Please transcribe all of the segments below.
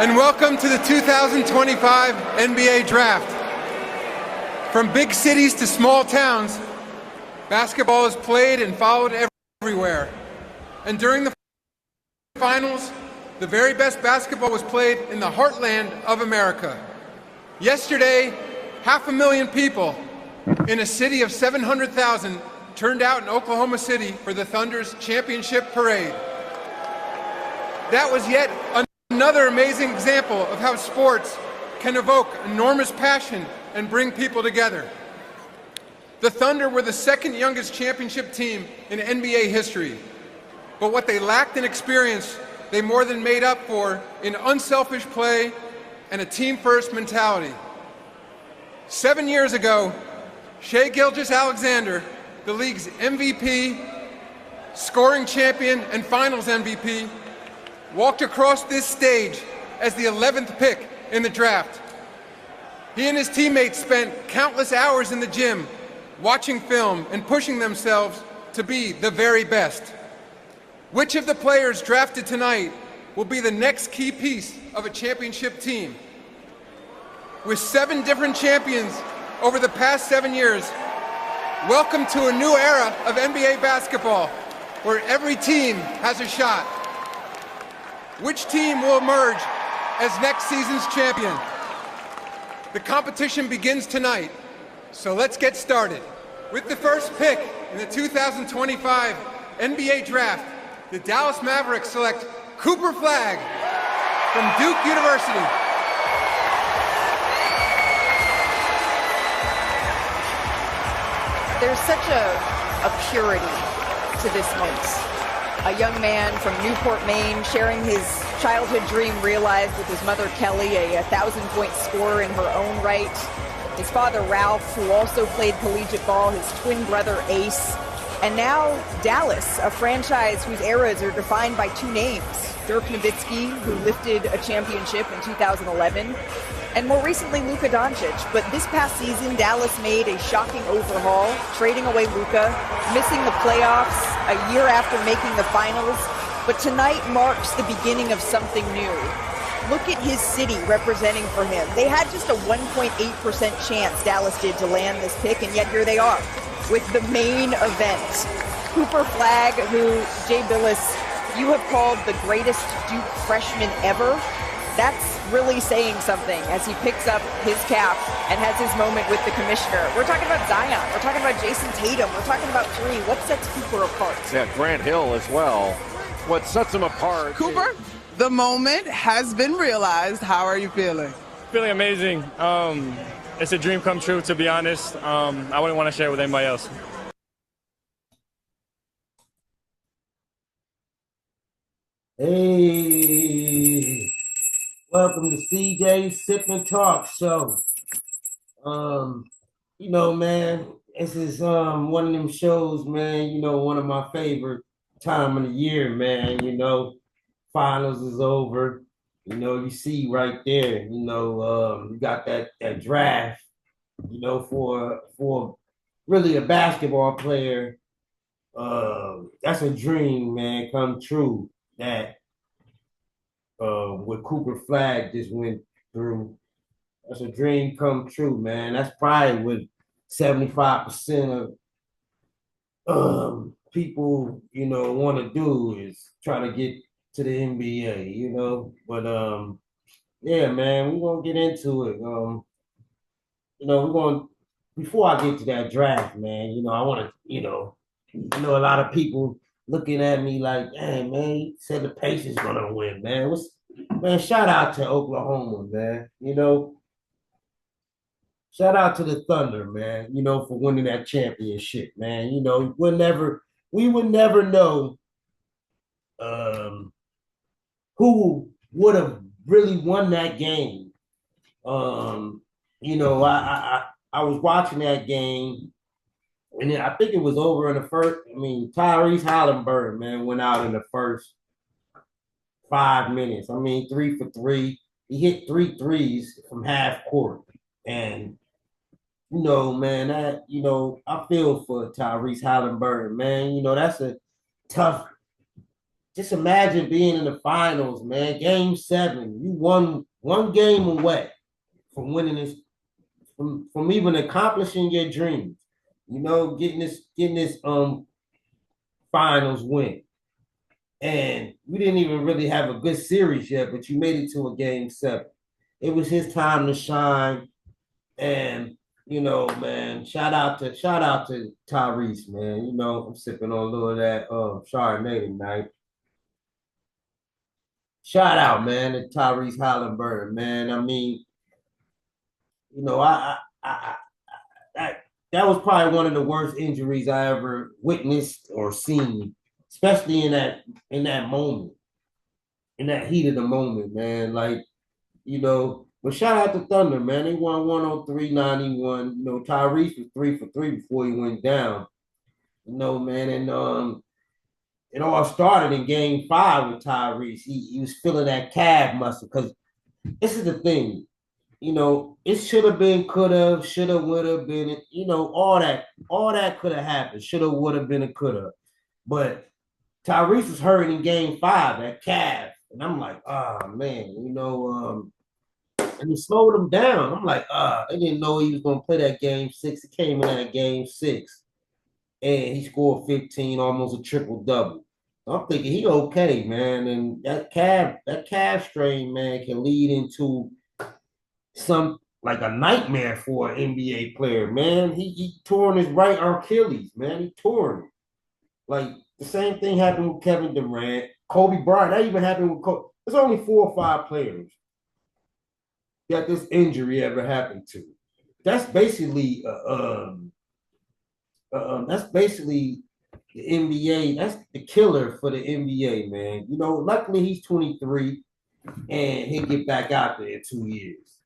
and welcome to the 2025 NBA Draft. From big cities to small towns, basketball is played and followed everywhere. And during the finals, the very best basketball was played in the heartland of America. Yesterday, 500,000 people in a city of 700,000 turned out in Oklahoma City for the Thunder's championship parade. That was yet another amazing example of how sports can evoke enormous passion and bring people together. The Thunder were the second youngest championship team in NBA history, but what they lacked in experience, they more than made up for in unselfish play and a team-first mentality. 7 years ago, Shai Gilgeous-Alexander, the league's MVP, scoring champion, and finals MVP, walked across this stage as the 11th pick in the draft. He and his teammates spent countless hours in the gym watching film and pushing themselves to be the very best. Which of the players drafted tonight will be the next key piece of a championship team? With 7 different champions over the past 7 years, welcome to a new era of NBA basketball where every team has a shot. Which team will emerge as next season's champion? The competition begins tonight, so let's get started. With the first pick in the 2025 NBA Draft, the Dallas Mavericks select Cooper Flagg from Duke University. There's such a purity to this moment. A young man from Newport, Maine, sharing his childhood dream realized with his mother, Kelly, a 1,000-point scorer in her own right. His father, Ralph, who also played collegiate ball, his twin brother, Ace. And now Dallas, a franchise whose eras are defined by 2 names. Dirk Nowitzki, who lifted a championship in 2011, and more recently Luka Doncic. But this past season, Dallas made a shocking overhaul, trading away Luka, missing the playoffs a year after making the finals. But tonight marks the beginning of something new. Look at his city representing for him. They had just a 1.8% chance, Dallas did, to land this pick, and yet here they are with the main event. Cooper Flagg, who, Jay Bilas, you have called the greatest Duke freshman ever. That's really saying something as he picks up his cap and has his moment with the commissioner. We're talking about Zion. We're talking about Jason Tatum. We're talking about 3. What sets Cooper apart? Yeah, Grant Hill as well. What sets him apart? Cooper, the moment has been realized. How are you feeling? Feeling amazing. It's a dream come true, to be honest. I wouldn't want to share it with anybody else. Hey, welcome to CJ's Sip and Talk Show. Man, this is one of them shows, man, one of my favorite time of the year, man. Finals is over. You see right there, you got that draft, for really a basketball player. That's a dream, man, come true. That what Cooper Flagg just went through. That's a dream come true, man. That's probably what 75% of people, want to do is try to get to the NBA, But yeah, man, we're gonna get into it. We're going before I get to that draft, man, I want to, a lot of people looking at me like, "Damn, man, he said the Pacers gonna win, man." Man, shout out to Oklahoma, man. Shout out to the Thunder, man, for winning that championship, man. We would never know who would have really won that game. I was watching that game, and I think it was over in the first. Tyrese Halliburton, man, went out in the first 5 minutes. 3 for 3. He hit 3 threes from half court. And, man, I feel for Tyrese Halliburton, man. That's a tough just imagine being in the finals, man. Game 7, you won one game away from winning this, from even accomplishing your dreams. You know, getting this finals win. And we didn't even really have a good series yet, but you made it to a game 7. It was his time to shine. And man, shout out to Tyrese, man. I'm sipping on a little of that Chardonnay tonight. Shout out, man, to Tyrese Halliburton, man. I mean, I that that was probably one of the worst injuries I ever witnessed or seen, especially in that moment, in that heat of the moment, man. Like, but shout out to Thunder, man. They won 103-91. Tyrese was 3 for 3 before he went down. Man, and it all started in game 5 with Tyrese. He was feeling that calf muscle because this is the thing. It should have been, could have, should have, would have been, all that could have happened. Should have, would have been, it could have. But Tyrese was hurt in game 5, that calf. And I'm like, oh man, and it slowed him down. I'm like, they didn't know he was gonna play that game 6. He came in at game 6 and he scored 15, almost a triple double. I'm thinking he okay, man. And that calf strain, man, can lead into some like a nightmare for an NBA player, man. He tore his right Achilles, man. He tore it. Like the same thing happened with Kevin Durant, Kobe Bryant. That even happened with Kobe. There's only 4 or 5 players that this injury ever happened to. That's basically the NBA. That's the killer for the NBA, man. Luckily he's 23 and he'll get back out there in 2 years.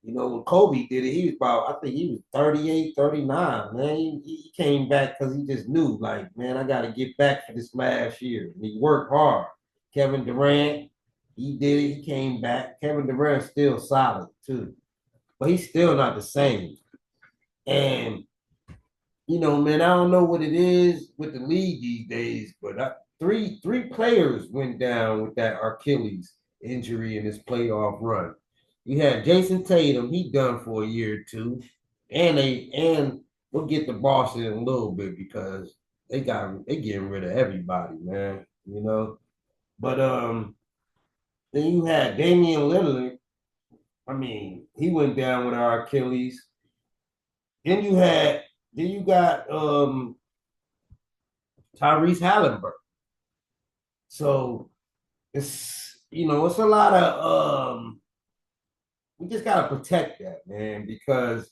When Kobe did it, he was about, I think he was 38, 39, man. He came back because he just knew, like, man, I got to get back for this last year. And he worked hard. Kevin Durant, he did it. He came back. Kevin Durant's still solid, too. But he's still not the same. And, man, I don't know what it is with the league these days, but three players went down with that Achilles injury in this playoff run. You had Jason Tatum, he done for a year or two, and we'll get to Boston in a little bit because they getting rid of everybody, man. But then you had Damian Lillard. I mean, he went down with our Achilles. Then you got Tyrese Halliburton. So it's a lot of we just gotta protect that, man, because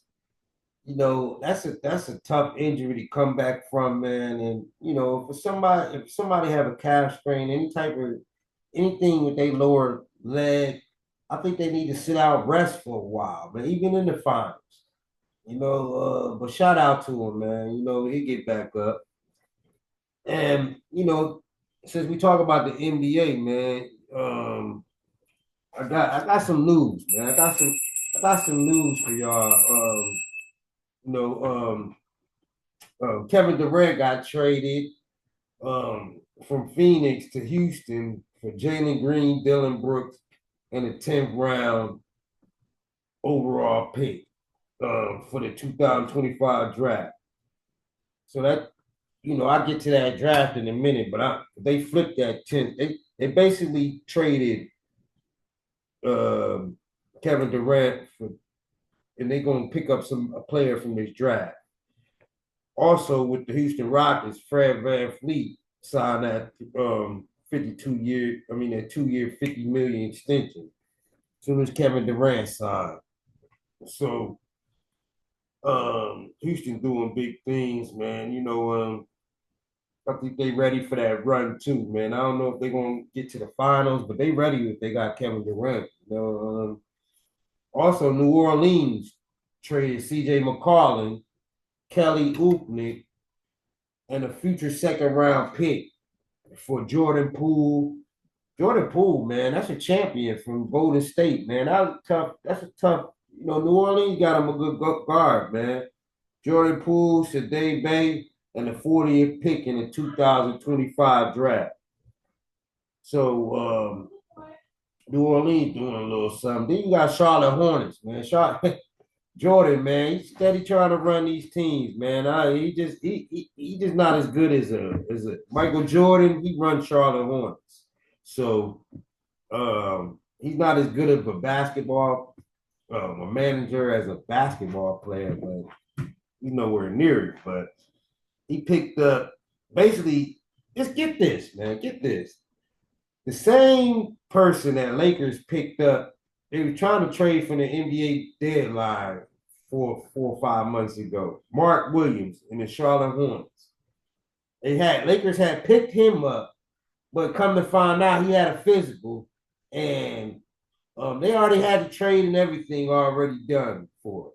that's a tough injury to come back from, man. And if somebody have a calf strain, anything with their lower leg, I think they need to sit out, rest for a while, but even in the finals. But shout out to him, man. He'll get back up. And since we talk about the NBA, man, I got some news, man. I got some news for y'all. Kevin Durant got traded from Phoenix to Houston for Jalen Green, Dillon Brooks, and a 10th round overall pick for the 2025 draft. So that I'll get to that draft in a minute, but they flipped that 10. They basically traded Kevin Durant and they're gonna pick up a player from this draft. Also with the Houston Rockets, Fred VanVleet signed that 2-year, $50 million extension. Soon as Kevin Durant signed. So Houston doing big things, man. I think they ready for that run too, man. I don't know if they're gonna get to the finals, but they ready if they got Kevin Durant. Also, New Orleans traded C.J. McCollum, Kelly Olynyk, and a future 2nd round pick for Jordan Poole. Jordan Poole, man, that's a champion from Golden State, man. That's a tough. New Orleans got him a good guard, man. Jordan Poole, Saddiq Bey, and the 40th pick in the 2025 draft. So New Orleans doing a little something. Then you got Charlotte Hornets, man. Charlotte Jordan, man, he's steady trying to run these teams, man. He just not as good as a Michael Jordan. He runs Charlotte Hornets, so he's not as good of a basketball a manager as a basketball player, but he's nowhere near it. But he picked up basically. Just get this, man. Get this. The same person that Lakers picked up, they were trying to trade for the NBA deadline 4 or 5 months ago. Mark Williams in the Charlotte Hornets. Lakers had picked him up, but come to find out he had a physical, and they already had the trade and everything already done for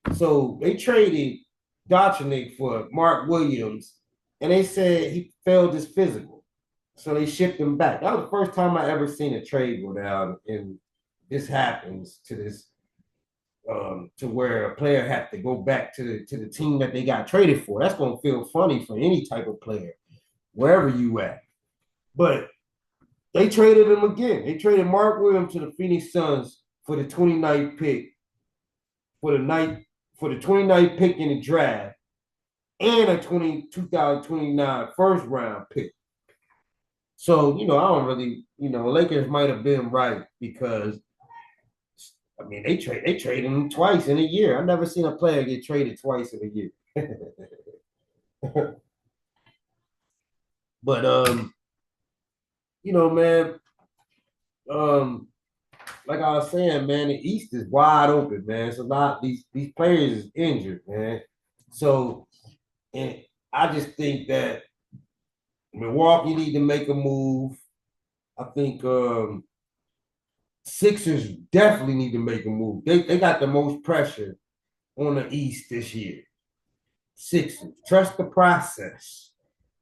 it. So they traded Doncic for Mark Williams, and they said he failed his physical. So they shipped him back. That was the first time I ever seen a trade go down, and this happens to this to where a player had to go back to the team that they got traded for. That's gonna feel funny for any type of player, wherever you at. But they traded him again. They traded Mark Williams to the Phoenix Suns for the 29th pick, for the 29th pick in the draft, and a 2029 first round pick. So, I don't really, Lakers might have been right because, they traded him twice in a year. I've never seen a player get traded twice in a year. But, man, like I was saying, man, the East is wide open, man. It's a lot. These players is injured, man. So, and I just think that Milwaukee need to make a move. I think Sixers definitely need to make a move. They got the most pressure on the East this year. Sixers, trust the process.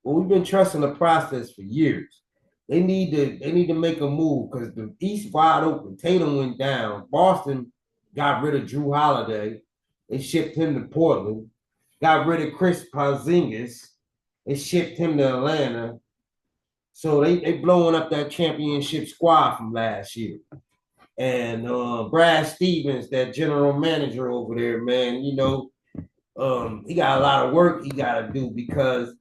Well, we've been trusting the process for years. They need to make a move because the East wide open. Tatum went down. Boston got rid of Drew Holiday. They shipped him to Portland. Got rid of Chris Porzingis. They shipped him to Atlanta. So they blowing up that championship squad from last year. And Brad Stevens, that general manager over there, man, he got a lot of work he got to do because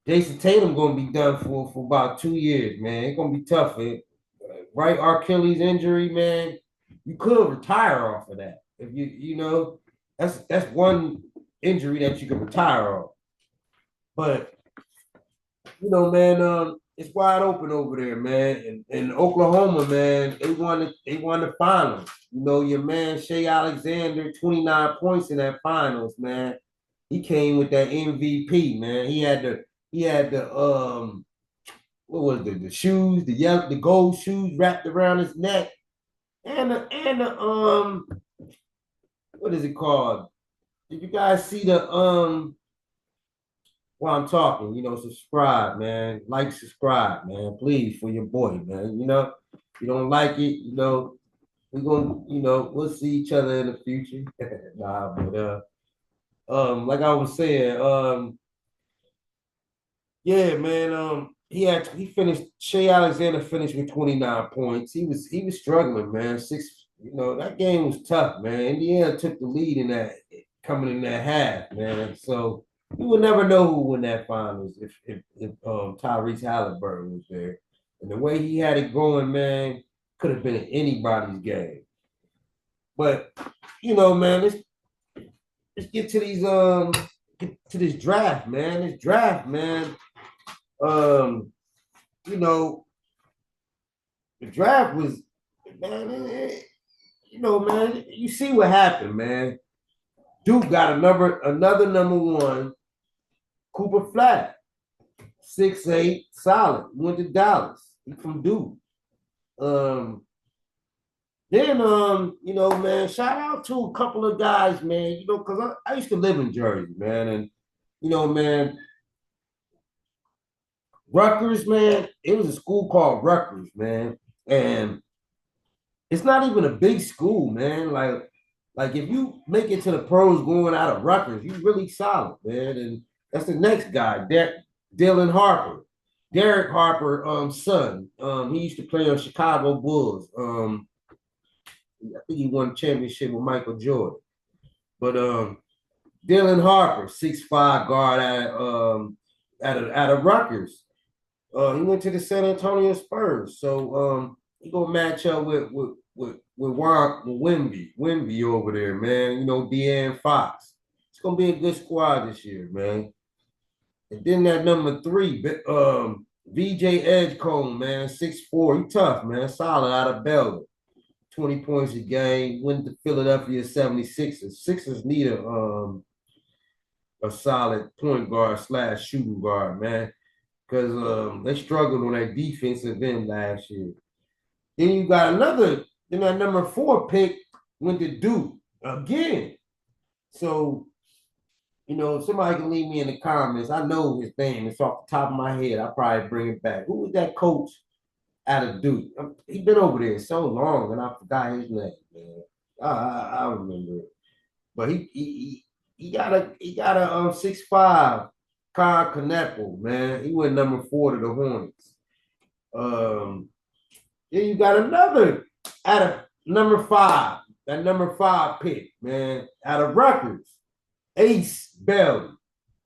Jason Tatum going to be done for about 2 years, man. It's going to be tough. Right Achilles injury, man, you could retire off of that. If that's one injury that you can retire off. But man, it's wide open over there, man. And Oklahoma, man, they won the finals. Your man Shea Alexander, 29 points in that finals, man. He came with that MVP, man. He had the what was it? The shoes, the gold shoes wrapped around his neck, and the what is it called? Did you guys see the while I'm talking, subscribe, man. Like, subscribe, man. Please, for your boy, man. If you don't like it, we're gonna, we'll see each other in the future. Nah, but like I was saying, yeah, man, Shea Alexander finished with 29 points. He was struggling, man. That game was tough, man. Indiana took the lead in that coming in that half, man. So you will never know who won that finals if Tyrese Halliburton was there. And the way he had it going, man, could have been anybody's game. But man, let's get to these this draft, man. This draft, man. The draft was, man. Man, you see what happened, man. Duke got another number one. Cooper Flat, 6'8", solid. Went to Dallas. He from Duke. Then man, shout out to a couple of guys, man. Because I used to live in Jersey, man, and man, Rutgers, man. It was a school called Rutgers, man, and it's not even a big school, man. Like if you make it to the pros going out of Rutgers, you really solid, man. And that's the next guy, Dylan Harper. Derek Harper, son. He used to play on Chicago Bulls. I think he won a championship with Michael Jordan. But Dylan Harper, 6'5" guard out of Rutgers. He went to the San Antonio Spurs. So he gonna match up with Wemby over there, man. You know, De'Aaron Fox. It's gonna be a good squad this year, man. And then that number 3, VJ Edgecombe, man, 6'4". He tough, man. Solid out of Belgium. 20 points a game. Went to Philadelphia 76ers. Sixers need a solid point guard / shooting guard, man. Because they struggled on that defensive end last year. Then you got then that number 4 pick went to Duke again. So, you know, somebody can leave me in the comments. I know his name. It's off the top of my head. I'll probably bring it back. Who was that coach out of Duke? He been over there so long, and I forgot his name, man. I remember it. But he got a 6'5" Kyle Kneppel, man. He went number 4 to the Hornets. Then you got another out of number 5, that number 5 pick, man, out of Rutgers, Ace Bailey.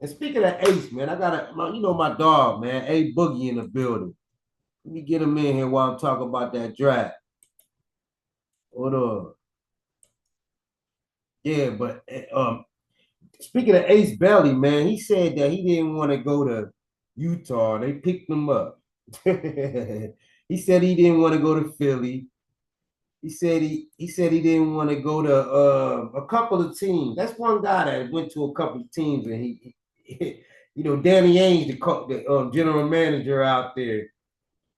And speaking of Ace, man, I got my dog, man, A Boogie in the building. Let me get him in here while I'm talking about that draft. Hold on. Yeah, but speaking of Ace Bailey, man, he said that he didn't want to go to Utah. They picked him up. He said he didn't want to go to Philly. He said he didn't want to go to a couple of teams. That's one guy that went to a couple of teams, and he you know, Danny Ainge, the general manager out there,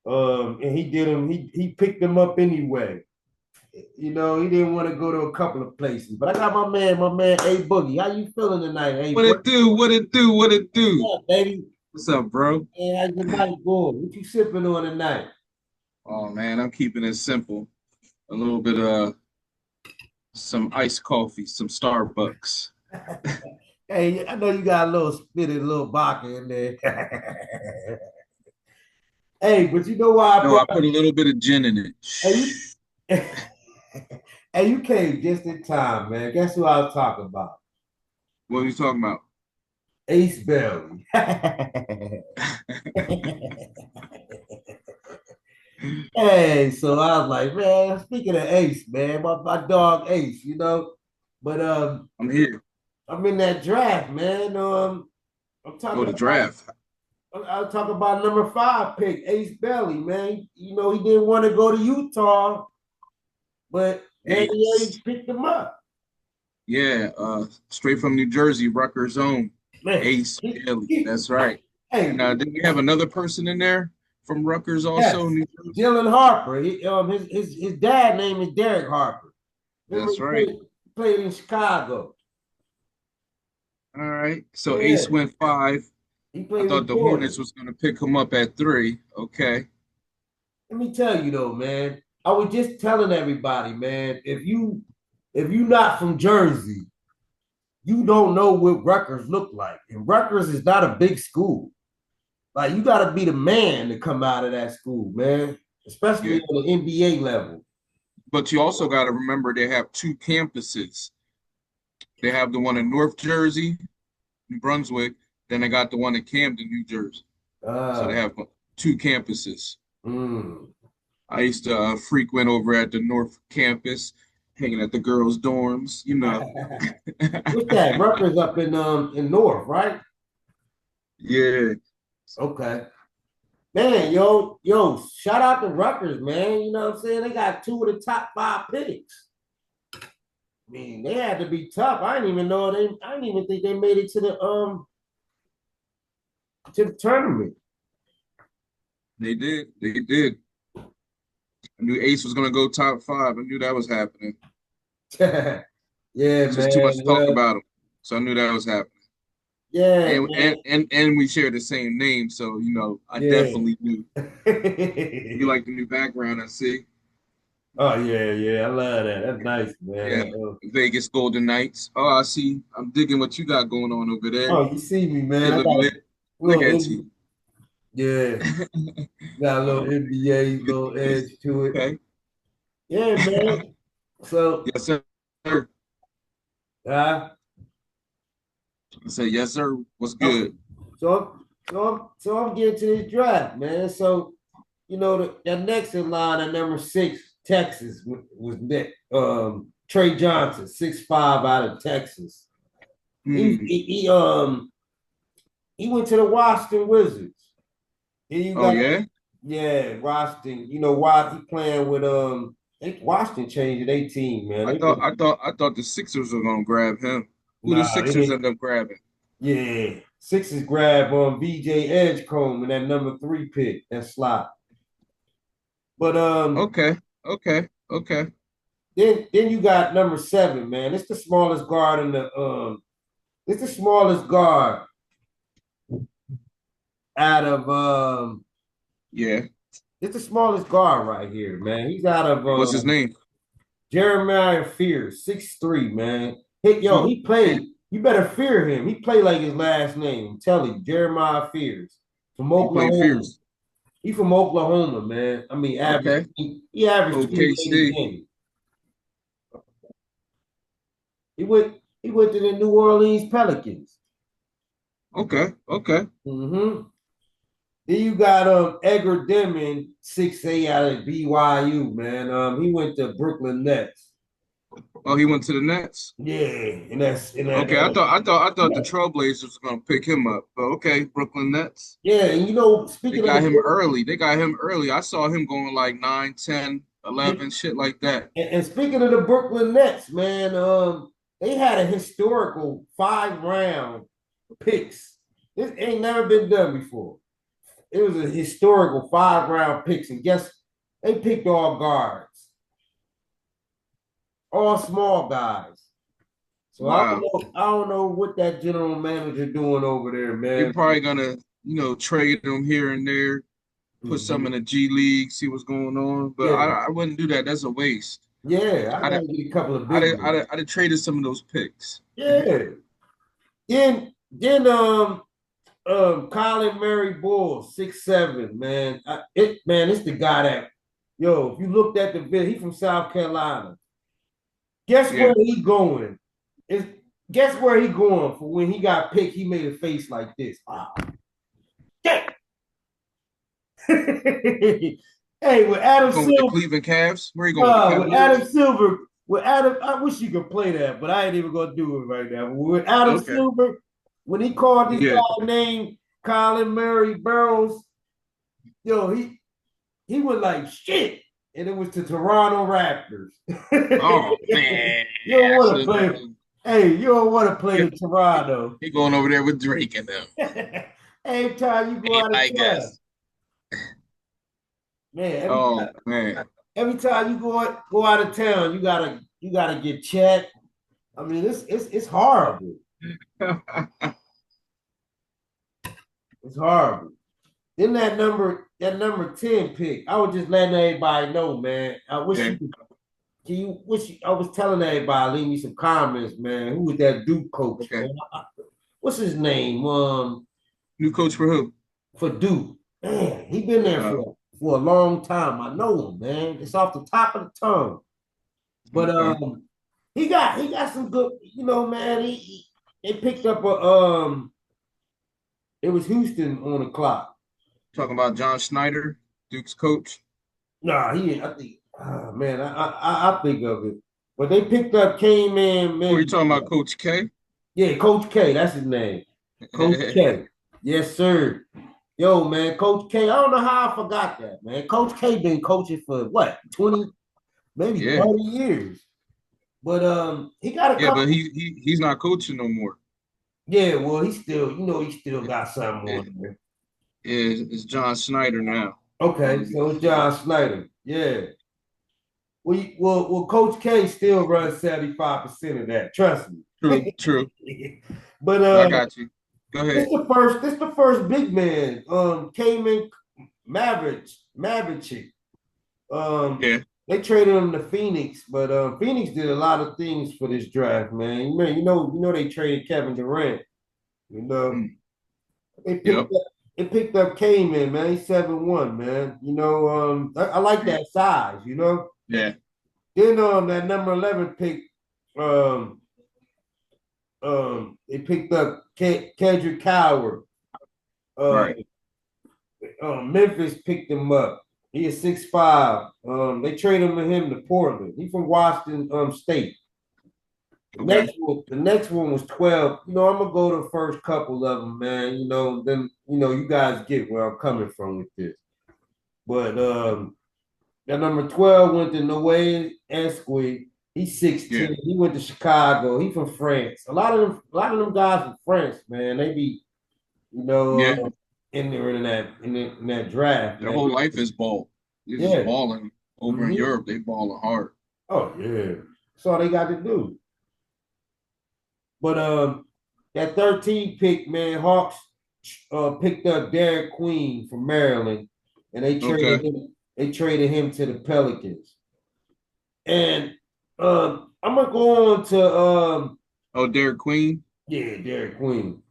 and he picked him up anyway. You know, he didn't want to go to a couple of places. But I got my man A Boogie. How you feeling tonight, A? What it do? What it do? What it do? What's up, baby? What's up, bro? Hey, how's your night going? What you sipping on tonight? Oh man, I'm keeping it simple. A little bit of some iced coffee, some Starbucks. Hey, I know you got a little spitty little vodka in there. Hey, but you know why No, I put a little bit of gin in it. Hey, you came just in time, man. Guess who I was talking about? What are you talking about? Ace Bailey. Hey, so I was like, man, speaking of Ace, man, my dog Ace, you know. But I'm here. I'm in that draft, man. I'm talking The draft. I'll talk about number 5 pick, Ace Bailey, man. You know, he didn't want to go to Utah, but Danny Ainge picked him up. Yeah, straight from New Jersey, Rutgers own. Man, Ace Bailey. That's right. Hey, And didn't we have another person in there from Rutgers also? Yes. New Jersey? Dylan Harper. His dad name is Derek Harper. That's right. He played in Chicago. All right. So Yeah. Ace went 5. He played I thought with the Jordan. Hornets was going to pick him up at 3. Okay. Let me tell you though, man. I was just telling everybody, man, if you not from Jersey, you don't know what Rutgers look like. And Rutgers is not a big school. Like, you got to be the man to come out of that school, man, especially on the NBA level. But you also got to remember they have 2 campuses. They have the one in North Jersey, New Brunswick. Then they got the one in Camden, New Jersey. So they have 2 campuses. I used to frequent over at the North Campus, hanging at the girls' dorms, you know. What's that? Rutgers up in North, right? Yeah. Okay. Man, yo, shout out to Rutgers, man. You know what I'm saying? They got 2 of the top 5 picks. I mean, they had to be tough. I didn't even think they made it to the tournament. They did. They did. I knew Ace was going to go top 5. I knew that was happening. Yeah, There's man. just too much to talk about him. So I knew that was happening. Yeah, and we share the same name, so you know I definitely knew. You like the new background, I see. Oh yeah, I love that. That's nice, man. Yeah, Vegas Golden Knights. Oh, I see. I'm digging what you got going on over there. Oh, you see me, man. Look at you. Yeah, got a little NBA little edge to it. Okay. Yeah, man. So, Yes, sir. I uh, say yes, sir. What's okay. good? So I'm getting to this draft, man. So, that next in line at number 6, Texas was next. Trey Johnson, 6'5" out of Texas. He, Hmm. he he um he went to the Washington Wizards. And you Oh got yeah. Washington. Why he playing with Washington changed their team, man. I thought the Sixers were gonna grab him. Who the Nah, they Sixers didn't. end up grabbing? Yeah, Sixers grab on VJ Edgecombe in that number 3 pick, that slot. But Okay. Okay. Okay. then you got number 7, man. It's the smallest guard in the it's the smallest guard out of Yeah. it's the smallest guard right here, man. He's out of What's his name? Jeremiah Fears, 6'3", man. Who? He played. You better fear him. He played like his last name. Tell you, Jeremiah Fears from He played Oklahoma. Fierce. He from Oklahoma, man. I mean, Okay. he averaged 28 a OKC. game. He went to the New Orleans Pelicans. Okay. Okay. Mm-hmm. Then you got Edgar Denman, 6'8" out of BYU, man. He went to Brooklyn Nets. Oh, he went to the Nets. Yeah, and that's and that, Okay. I thought the Trailblazers was gonna pick him up. But okay, Brooklyn Nets. yeah, and They speaking of got him the early. They got him early. I saw him going like 9, 10, 11, shit like that. And speaking of the Brooklyn Nets, man, they had a historical 5-round picks. This ain't never been done before. It was a historical 5-round picks, and guess they picked all guards, all small guys. So Wow. I don't know what that general manager doing over there, They man. probably gonna, trade him here and there, put some in the G League, see what's going on. But Yeah, I wouldn't do that. That's a waste. yeah, I I'd gotta get a couple of I'd big I'd, ones. I'd have traded some of those picks. Yeah. Then Colin Murray Bull, 6'7", man. It's the guy that, if you looked at the video, he from South Carolina. Guess Yeah. where he going? Guess where he going for when he got picked? He made a face like this. Wow. Hey, with Adam Going with the Silver, Cleveland Cavs. Where you going with the with Cavaliers? Adam Silver, I wish you could play that, but I ain't even gonna do it right now. But with Adam Okay. Silver, when he called this Yeah. guy named Colin Murray Burrows, he went like shit, and it was to Toronto Raptors. Oh man. You don't want to I play. should've- Hey, you don't want to play in Toronto. He going over there with Drake and them. Every time you go out of I town, guess. man. Oh man. Every time you go out of town, you gotta get checked. I mean, it's horrible. It's horrible. Then that number 10 pick, I was just letting everybody know, man. I wish Yeah. you could. I was telling everybody, leave me some comments, man. Who was that Duke coach? Okay. Man? What's his name? New coach for who? For Duke. Man, he been there for a long time. I know him, man. It's off the top of the tongue. But Okay. he got some good, man. They picked up it was Houston on the clock. Talking about John Schneider, Duke's coach. Nah, I think, man, I think of it. But they came in, man. Who are you talking about, Coach K? Yeah, Coach K, that's his name. Coach K. Yes, sir. Yo, man, Coach K. I don't know how I forgot that, man. Coach K been coaching for what, 20, maybe Yeah. 30 years. But he got a Yeah, couple. but he's not coaching no more. Yeah, well, he still got something on there. It's John Schneider now. Okay, so it's John Snyder. Yeah. Well, Coach K still runs 75% of that. Trust me. True. But I got you. Go ahead. This the first big man. Came in Maverick. Yeah. They traded him to Phoenix, but Phoenix did a lot of things for this draft, man. You know they traded Kevin Durant. You know, Mm. they picked Yep. up It picked up Cayman, man. He's 7'1", man. You know, I like that size, you know. Yeah. Then that number 11 pick, they picked up Kendrick Coward. Right. Memphis picked him up. He is 6'5". They traded him to Portland. He's from Washington State. Okay. The next one was 12. You know, I'm gonna go to the first couple of them, man. You know, then you guys get where I'm coming from with this. But that number 12 went to Noah Esqui. He's 6'10". Yeah. He went to Chicago. He from France. A lot of them guys from France, man. They be, Yeah. in there in that draft. Their man. whole life is ball. They're Yeah. just balling over in Mhm. Europe. They balling hard. Oh yeah, that's all they got to do. But that 13 pick, man, Hawks picked up Derek Queen from Maryland, and they traded Okay. him. They traded him to the Pelicans. And I'm gonna go on to Oh, Derek Queen. Derek Queen.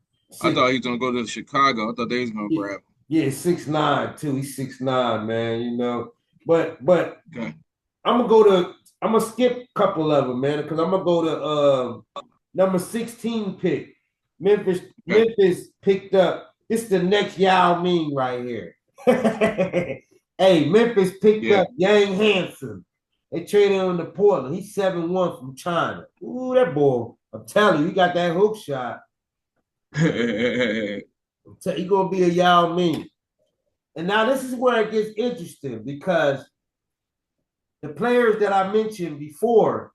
I thought he was gonna go to Chicago. I thought they was gonna Yeah, grab him. yeah, 6'9" too. He's 6'9", man. You know, but Okay. I'm gonna skip a couple of them, man, because I'm gonna go to number 16 pick. Memphis picked up. This is the next Yao Ming right here. Hey, Memphis picked Yeah. up Yang Hansen. They traded him to Portland. He's 7'1" from China. Ooh, that boy. I'm telling you, he got that hook shot. He gonna be a Yao Ming. And now this is where it gets interesting because the players that I mentioned before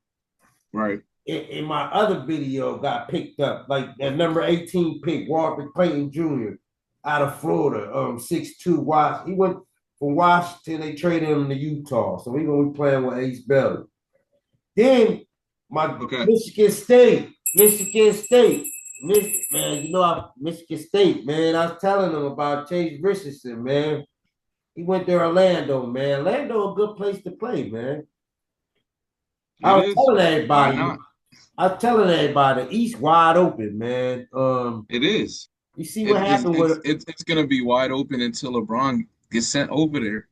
Right. in my other video got picked up, like that number 18 pick, Walter Clayton Jr. out of Florida, 6'2". He went from Washington, they traded him to Utah. So we're gonna be playing with Ace Belly. Then Okay. Michigan State. Man, you know, Michigan State, man. I was telling them about Chase Richardson, man. He went to Orlando, man. Orlando a good place to play, man. I was telling Why everybody, not? the East wide open, man. It is. You see what happened with It's gonna be wide open until LeBron gets sent over there.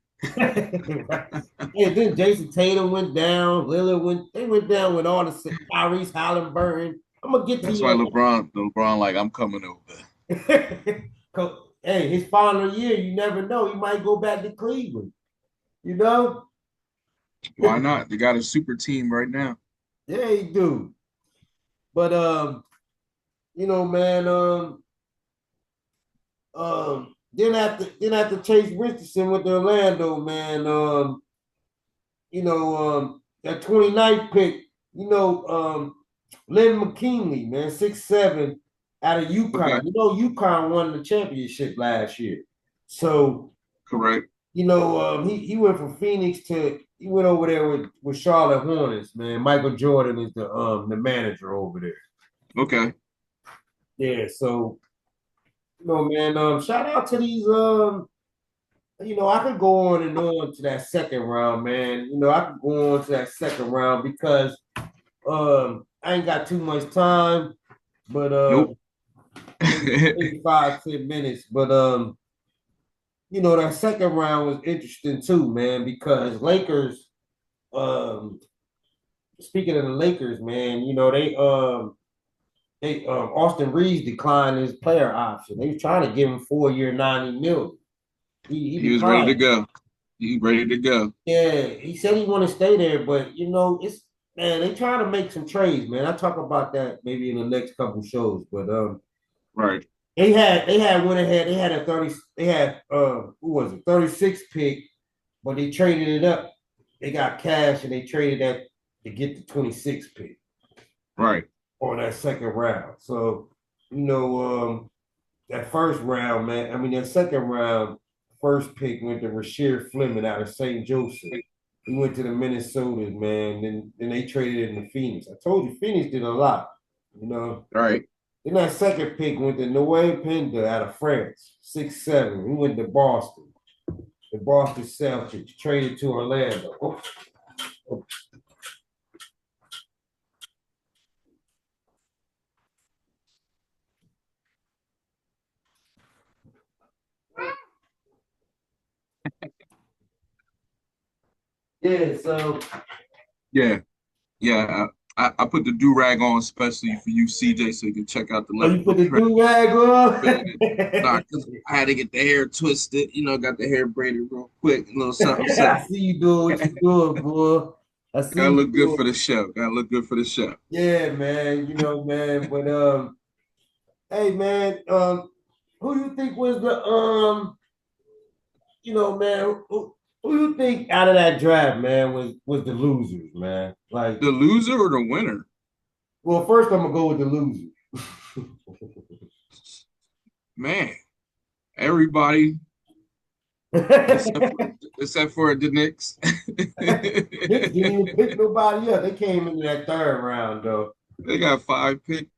Yeah, then Jason Tatum went down, they went down with all the Tyrese Halliburton. I'm gonna get That's to why you. LeBron like, I'm coming over. Hey, his final year, you never know. He might go back to Cleveland. You know? Why not? They got a super team right now. Yeah, he do. But you know, man, then after Chase Richardson with the Orlando, man, that 29th pick, Lynn McKinley, man, 6'7", out of UConn. Okay. You know, UConn won the championship last year. So, Correct. he went from Phoenix he went over there with Charlotte Hornets, man. Michael Jordan is the manager over there. Okay. Yeah, so man, shout out to these I could go on and on to that second round, man. I could go on to that second round because I ain't got too much time, but Nope. maybe 5-10 minutes. But that second round was interesting too, man, because Lakers, speaking of the Lakers, man, they Austin Reeves declined his player option. They was trying to give him 4-year, $90 million. He was ready to go. He ready to go. Yeah, he said he want to stay there, but they trying to make some trades, man. I'll talk about that maybe in the next couple shows. But Right. they went ahead, they had a 30, they had who was it, 36 pick, but they traded it up. They got cash and they traded that to get the 26 pick. Right. On that second round. So, that first round, man, that second round, first pick went to Rasheed Fleming out of St. Joseph. He went to the Minnesotas, man. Then they traded him to Phoenix. I told you, Phoenix did a lot, Right. Then that second pick went to Noah Penda out of France, 6'7". He went to Boston. The Boston Celtics traded to Orlando. Oh. Yeah, so Yeah, yeah. I put the do rag on especially for you, CJ, so you can check out the oh, left you put foot the track. do rag Nah, on. 'cause I had to get the hair twisted. You know, got the hair braided real quick, a little something, I something. see you doing what you doing, boy. I see Gotta you look good for doing. the show. Gotta look good for the show. Yeah, man. You know, man. But hey, man. Who you think was the man, who you think out of that draft, man, was the losers, man? Like, The loser or the winner? well, first I'm gonna go with the losers. Man, everybody except for, the Knicks. Knicks didn't even pick nobody up. They came into that third round though. They got 5 picks.